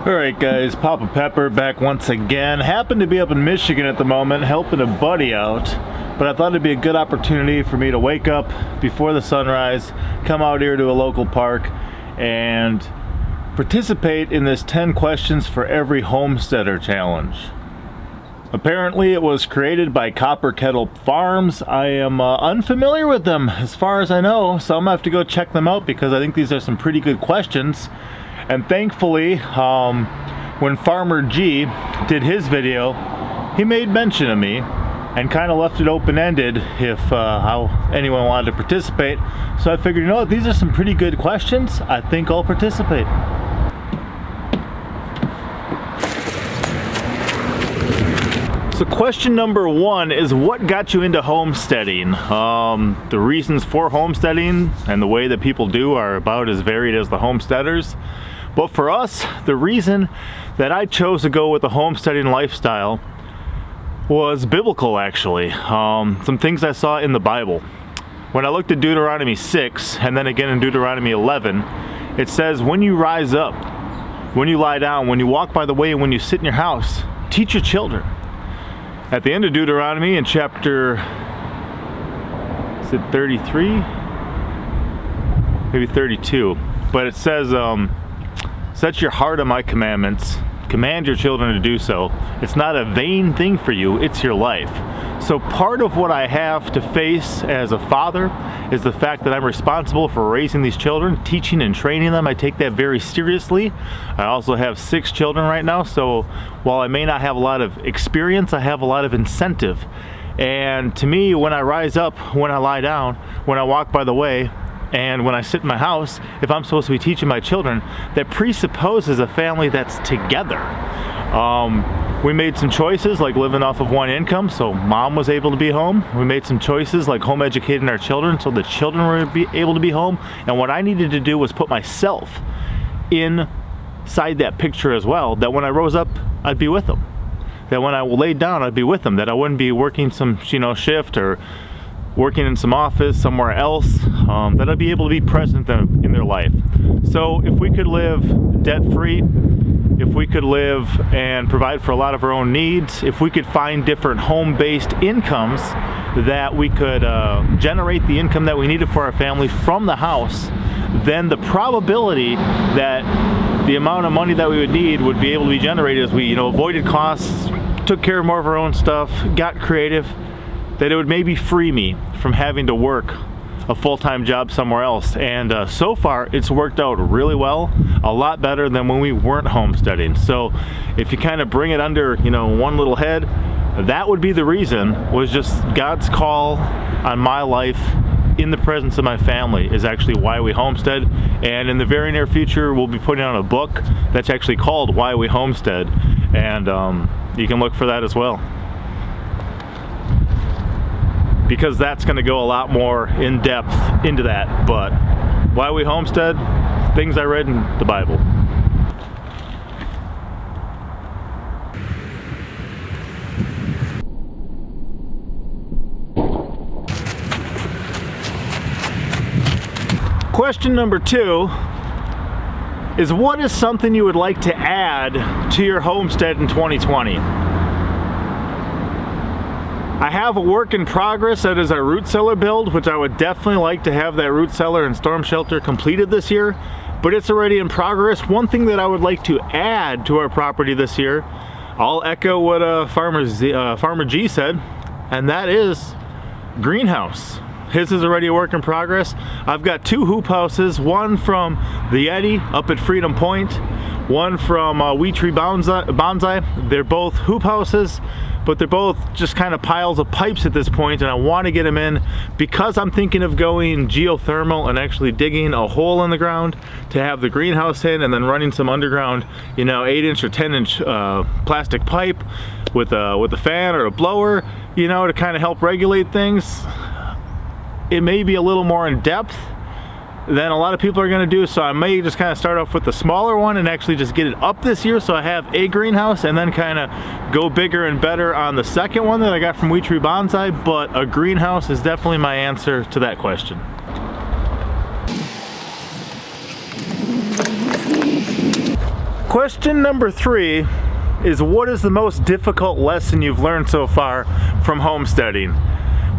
Alright guys, Papa Pepper back once again. Happen to be up in Michigan at the moment helping a buddy out, but I thought it'd be a good opportunity for me to wake up before the sunrise, come out here to a local park and participate in this 10 questions for every homesteader challenge. Apparently it was created by Copper Kettle Farms. I am unfamiliar with them as far as I know, so I'm gonna have to go check them out because I think these are some pretty good questions. And thankfully, when Farmer G did his video, he made mention of me and kind of left it open-ended if how anyone wanted to participate. So I figured, you know what, these are some pretty good questions. I think I'll participate. So question number one is, what got you into homesteading? The reasons for homesteading and the way that people do are about as varied as the homesteaders. But for us, the reason that I chose to go with the homesteading lifestyle was biblical, actually. Some things I saw in the Bible. When I looked at Deuteronomy 6 and then again in Deuteronomy 11, it says, when you rise up, when you lie down, when you walk by the way, and when you sit in your house, teach your children. At the end of Deuteronomy in chapter, is it 33? Maybe 32. But it says, set your heart on my commandments, command your children to do so. It's not a vain thing for you, it's your life. So part of what I have to face as a father is the fact that I'm responsible for raising these children, teaching and training them. I take that very seriously. I also have 6 children right now, so while I may not have a lot of experience, I have a lot of incentive. And to me, when I rise up, when I lie down, when I walk by the way, and when I sit in my house, if I'm supposed to be teaching my children, that presupposes a family that's together. We made some choices like living off of one income, so mom was able to be home. We made some choices like home educating our children so the children were able to be home. And what I needed to do was put myself inside that picture as well, that when I rose up, I'd be with them. That when I laid down, I'd be with them. That I wouldn't be working some shift or working in some office somewhere else, that I'd be able to be present in their life. So if we could live debt-free, if we could live and provide for a lot of our own needs, if we could find different home-based incomes that we could generate the income that we needed for our family from the house, then the probability that the amount of money that we would need would be able to be generated as we avoided costs, took care of more of our own stuff, got creative, that it would maybe free me from having to work a full-time job somewhere else. And so far it's worked out really well, a lot better than when we weren't homesteading. So if you kind of bring it under one little head, that would be the reason, was just God's call on my life in the presence of my family is actually why we homestead. And in the very near future we'll be putting out a book that's actually called Why We Homestead, and you can look for that as well, because that's going to go a lot more in depth into that. But why we homestead, things I read in the Bible. Question number 2 is, what is something you would like to add to your homestead in 2020? I have a work in progress that is our root cellar build, which I would definitely like to have that root cellar and storm shelter completed this year, but it's already in progress. One thing that I would like to add to our property this year, I'll echo what Farmer G said, and that is greenhouse. His is already a work in progress. I've got 2 hoop houses, one from the Yeti up at Freedom Point, one from Wee Tree Bonsai. They're both hoop houses, but they're both just kind of piles of pipes at this point, and I want to get them in because I'm thinking of going geothermal and actually digging a hole in the ground to have the greenhouse in, and then running some underground 8-inch or 10-inch plastic pipe with a fan or a blower to kind of help regulate things. It may be a little more in depth than a lot of people are going to do, so I may just kind of start off with the smaller one and actually just get it up this year so I have a greenhouse, and then kind of go bigger and better on the second one that I got from Wee Tree Bonsai. But a greenhouse is definitely my answer to that question. Question number 3 is, what is the most difficult lesson you've learned so far from homesteading?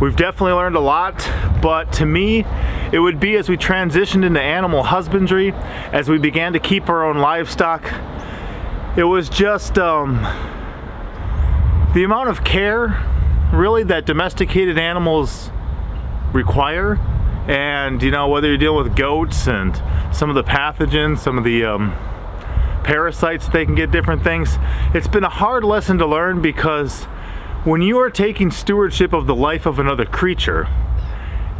We've definitely learned a lot, but to me, it would be as we transitioned into animal husbandry, as we began to keep our own livestock. It was just the amount of care, really, that domesticated animals require. And you know, whether you're dealing with goats and some of the pathogens, some of the parasites, they can get different things. It's been a hard lesson to learn, because when you are taking stewardship of the life of another creature,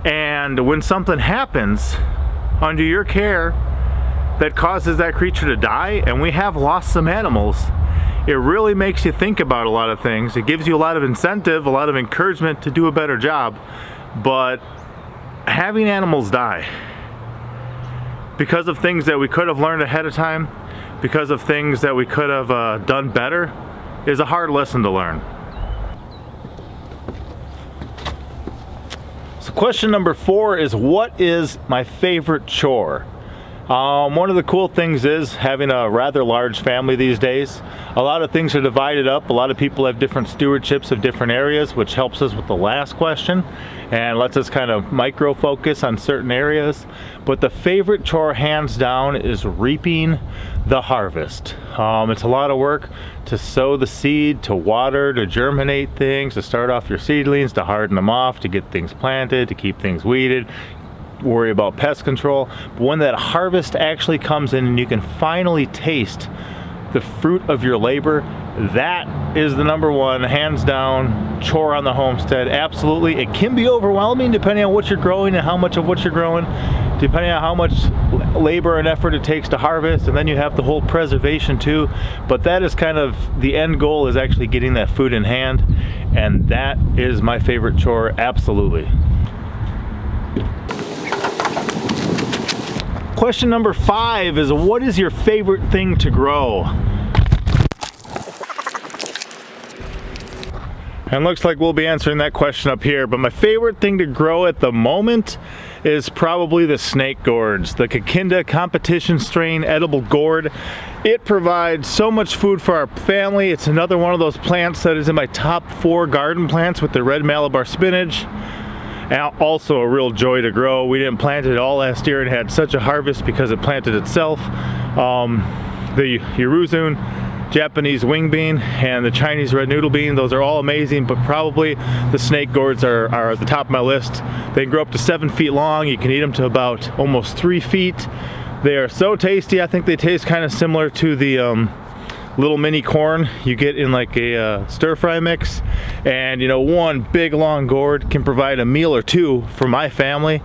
and when something happens under your care that causes that creature to die, and we have lost some animals, it really makes you think about a lot of things. It gives you a lot of incentive, a lot of encouragement to do a better job. But having animals die because of things that we could have learned ahead of time, because of things that we could have done better, is a hard lesson to learn. So question number 4 is, what is my favorite chore? One of the cool things is having a rather large family these days. A lot of things are divided up. A lot of people have different stewardships of different areas, which helps us with the last question and lets us kind of micro focus on certain areas. But the favorite chore, hands down, is reaping the harvest. It's a lot of work to sow the seed, to water, to germinate things, to start off your seedlings, to harden them off, to get things planted, to keep things weeded, worry about pest control. But when that harvest actually comes in and you can finally taste the fruit of your labor, that is the number one, hands down, chore on the homestead. Absolutely. It can be overwhelming depending on what you're growing and how much of what you're growing, depending on how much labor and effort it takes to harvest, and then you have the whole preservation too. But that is kind of the end goal, is actually getting that food in hand, and that is my favorite chore, absolutely. Question number 5 is, what is your favorite thing to grow? And looks like we'll be answering that question up here, but my favorite thing to grow at the moment is probably the snake gourds, the Kikinda competition strain edible gourd. It provides so much food for our family. It's another one of those plants that is in my top 4 garden plants with the red Malabar spinach. Also a real joy to grow. We didn't plant it all last year and had such a harvest because it planted itself. The Uruzun Japanese wing bean and the Chinese red noodle bean, those are all amazing, but probably the snake gourds are at the top of my list. They grow up to 7 feet long. You can eat them to about almost 3 feet. They are so tasty. I think they taste kind of similar to the little mini corn you get in like a stir-fry mix. And you know, one big long gourd can provide a meal or 2 for my family,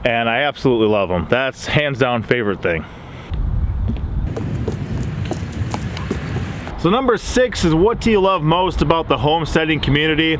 and I absolutely love them. That's hands down favorite thing. So number 6 is, what do you love most about the homesteading community?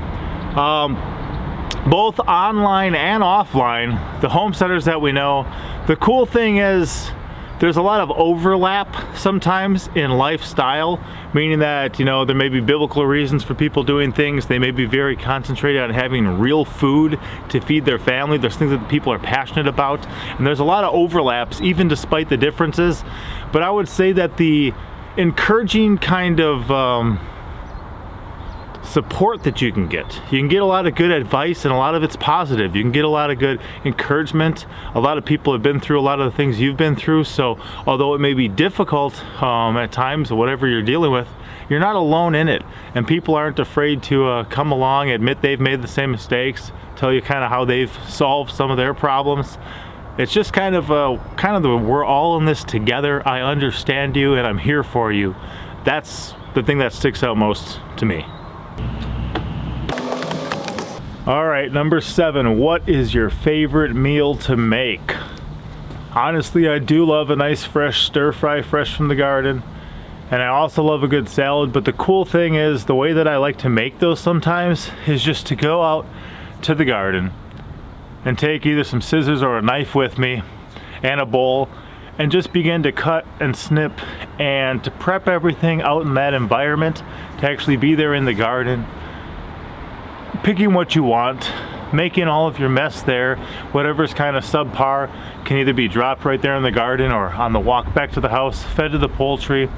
Both online and offline, the homesteaders that we know, the cool thing is there's a lot of overlap sometimes in lifestyle, meaning that, you know, there may be biblical reasons for people doing things. They may be very concentrated on having real food to feed their family. There's things that people are passionate about, and there's a lot of overlaps even despite the differences. But I would say that the encouraging kind of support that you can get a lot of good advice, and a lot of it's positive. You can get a lot of good encouragement. A lot of people have been through a lot of the things you've been through, so although it may be difficult at times, whatever you're dealing with, you're not alone in it, and people aren't afraid to come along, admit they've made the same mistakes, tell you kind of how they've solved some of their problems. It's just kind of the we're all in this together. I understand you and I'm here for you. That's the thing that sticks out most to me. All right, number 7, what is your favorite meal to make? Honestly, I do love a nice fresh stir fry, fresh from the garden. And I also love a good salad, but the cool thing is the way that I like to make those sometimes is just to go out to the garden and take either some scissors or a knife with me and a bowl and just begin to cut and snip and to prep everything out in that environment, to actually be there in the garden, picking what you want, making all of your mess there. Whatever's kind of subpar can either be dropped right there in the garden or on the walk back to the house, fed to the poultry,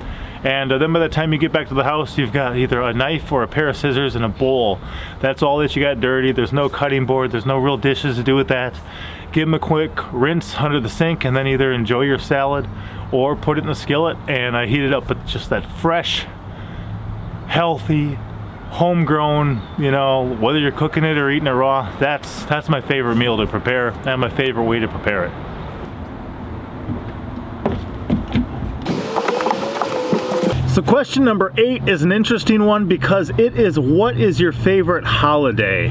And then by the time you get back to the house, you've got either a knife or a pair of scissors and a bowl. That's all that you got dirty. There's no cutting board, there's no real dishes to do with that. Give them a quick rinse under the sink, and then either enjoy your salad or put it in the skillet and heat it up with just that fresh, healthy, homegrown, you know, whether you're cooking it or eating it raw. That's my favorite meal to prepare and my favorite way to prepare it. So question number 8 is an interesting one because it is, what is your favorite holiday?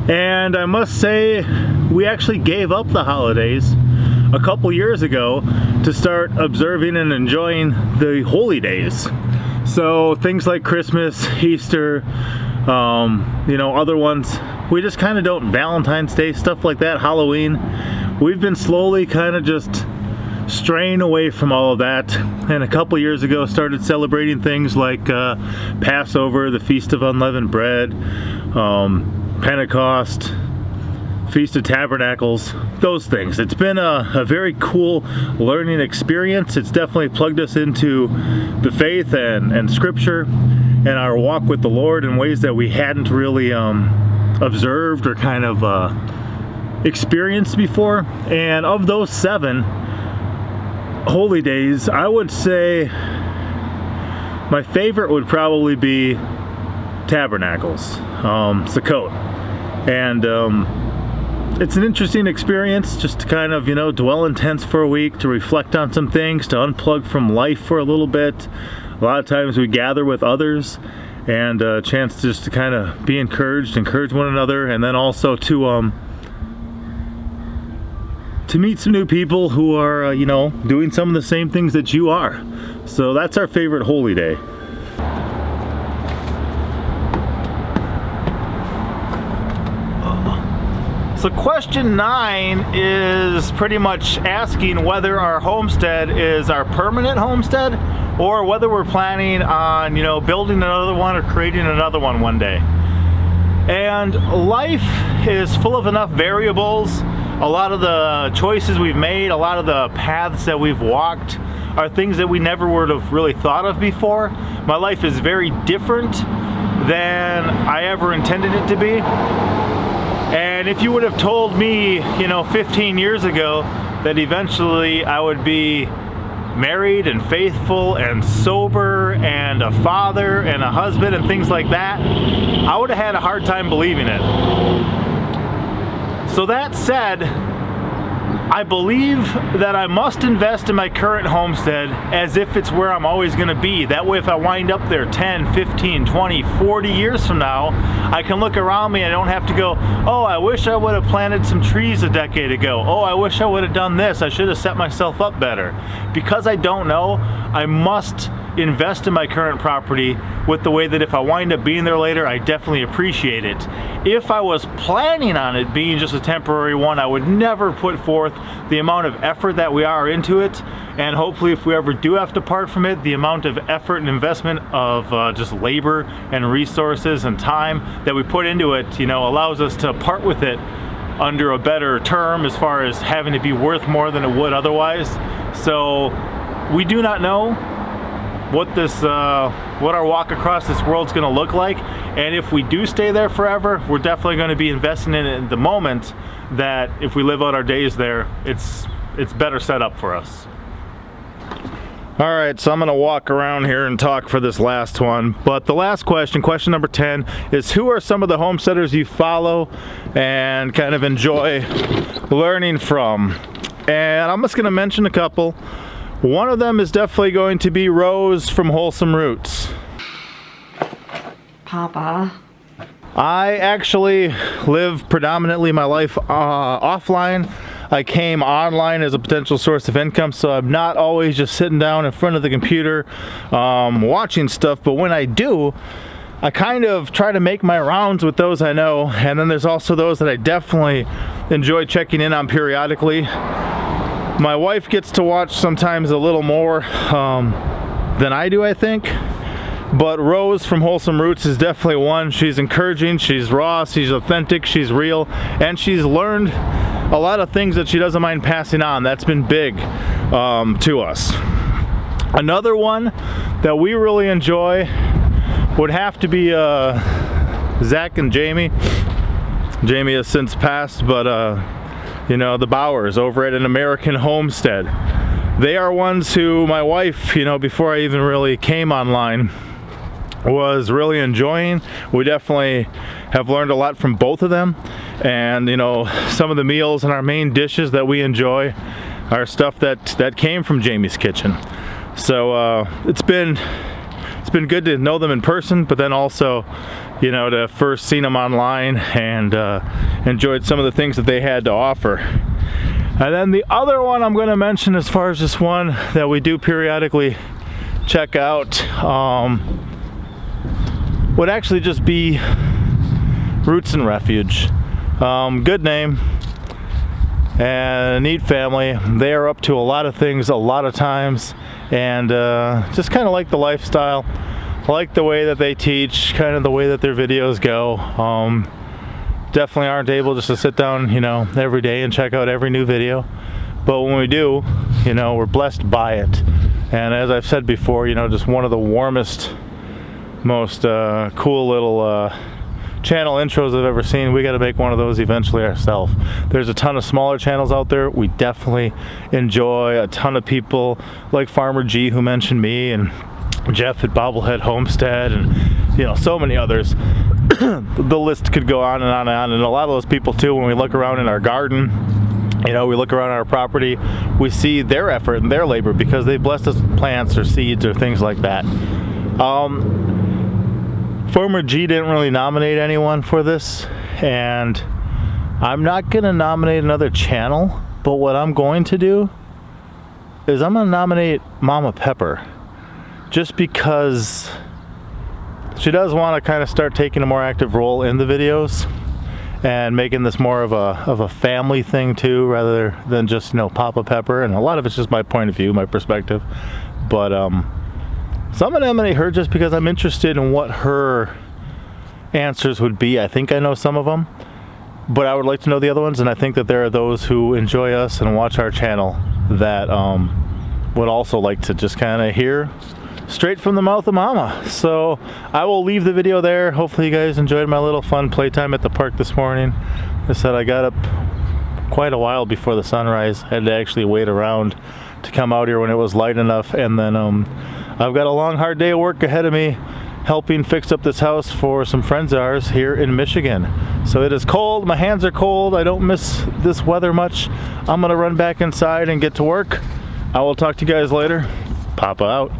And I must say, we actually gave up the holidays a couple years ago to start observing and enjoying the holy days. So things like Christmas, Easter, you know, other ones, we just kind of don't, Valentine's Day, stuff like that, Halloween. We've been slowly kind of just straying away from all of that, and a couple years ago started celebrating things like Passover, the Feast of Unleavened Bread, Pentecost, Feast of Tabernacles, those things. It's been a very cool learning experience. It's definitely plugged us into the faith and scripture and our walk with the Lord in ways that we hadn't really observed or kind of experienced before. And of those 7 holy days, I would say my favorite would probably be Tabernacles, Sukkot. And it's an interesting experience just to kind of, you know, dwell in tents for a week, to reflect on some things, to unplug from life for a little bit. A lot of times we gather with others, and a chance just to kind of be encouraged, encourage one another, and then also to meet some new people who are, you know, doing some of the same things that you are. So that's our favorite holy day. So question 9 is pretty much asking whether our homestead is our permanent homestead or whether we're planning on, you know, building another one or creating another one day. And life is full of enough variables. A lot of the choices we've made, a lot of the paths that we've walked are things that we never would have really thought of before. My life is very different than I ever intended it to be. And if you would have told me, you know, 15 years ago that eventually I would be married and faithful and sober and a father and a husband and things like that, I would have had a hard time believing it. So that said, I believe that I must invest in my current homestead as if it's where I'm always going to be. That way if I wind up there 10, 15, 20, 40 years from now, I can look around me and I don't have to go, oh, I wish I would have planted some trees a decade ago. Oh, I wish I would have done this. I should have set myself up better. Because I don't know, I must invest in my current property with the way that if I wind up being there later, I definitely appreciate it. If I was planning on it being just a temporary one, I would never put forth the amount of effort that we are into it, and hopefully if we ever do have to part from it, the amount of effort and investment of just labor and resources and time that we put into it, you know, allows us to part with it under a better term as far as having to be worth more than it would otherwise. So we do not know what our walk across this world is going to look like, and if we do stay there forever, we're definitely going to be investing in it in the moment that if we live out our days there, it's better set up for us. All right, so I'm going to walk around here and talk for this last one, but the last question, question number 10, is who are some of the homesteaders you follow and kind of enjoy learning from? And I'm just going to mention a couple. One of them is definitely going to be Rose from Wholesome Roots. Papa. I actually live predominantly my life offline. I came online as a potential source of income, so I'm not always just sitting down in front of the computer watching stuff, but when I do, I kind of try to make my rounds with those I know, and then there's also those that I definitely enjoy checking in on periodically. My wife gets to watch sometimes a little more than I do, I think. But Rose from Wholesome Roots is definitely one. She's encouraging, she's raw, she's authentic, she's real, and she's learned a lot of things that she doesn't mind passing on. That's been big to us. Another one that we really enjoy would have to be Zach and Jamie. Jamie has since passed, but you know, the Bowers over at An American Homestead. They are ones who my wife, you know, before I even really came online, was really enjoying. We definitely have learned a lot from both of them, and you know, some of the meals and our main dishes that we enjoy are stuff that came from Jamie's kitchen. So it's been good to know them in person, but then also, you know, to first seen them online and enjoyed some of the things that they had to offer. And then the other one I'm going to mention, as far as just one that we do periodically check out, would actually just be Roots and Refuge. Good name and a neat family. They are up to a lot of things a lot of times, and just kind of like the lifestyle. I like the way that they teach, kind of the way that their videos go. Definitely aren't able just to sit down, you know, every day and check out every new video, but when we do, you know, we're blessed by it. And as I've said before, you know, just one of the warmest, most cool little channel intros I've ever seen. We got to make one of those eventually ourselves. There's a ton of smaller channels out there we definitely enjoy. A ton of people like Farmer G, who mentioned me, and Jeff at Bobblehead Homestead, and you know, so many others. The list could go on and on and on. And a lot of those people too, when we look around in our garden, you know, we look around our property, we see their effort and their labor because they blessed us with plants or seeds or things like that. Farmer G didn't really nominate anyone for this, and I'm not gonna nominate another channel, but what I'm going to do is I'm gonna nominate Mama Pepper, just because she does want to kind of start taking a more active role in the videos and making this more of a family thing too, rather than just, you know, Papa Pepper. And a lot of it's just my point of view, my perspective, but so I'm gonna nominate her just because I'm interested in what her answers would be. I think I know some of them, but I would like to know the other ones, and I think that there are those who enjoy us and watch our channel that would also like to just kind of hear straight from the mouth of Mama. So I will leave the video there. Hopefully you guys enjoyed my little fun playtime at the park this morning. I said I got up quite a while before the sunrise. I had to actually wait around to come out here when it was light enough, and then I've got a long hard day of work ahead of me helping fix up this house for some friends of ours here in Michigan. So it is cold, my hands are cold, I don't miss this weather much. I'm gonna run back inside and get to work. I will talk to you guys later. Papa out.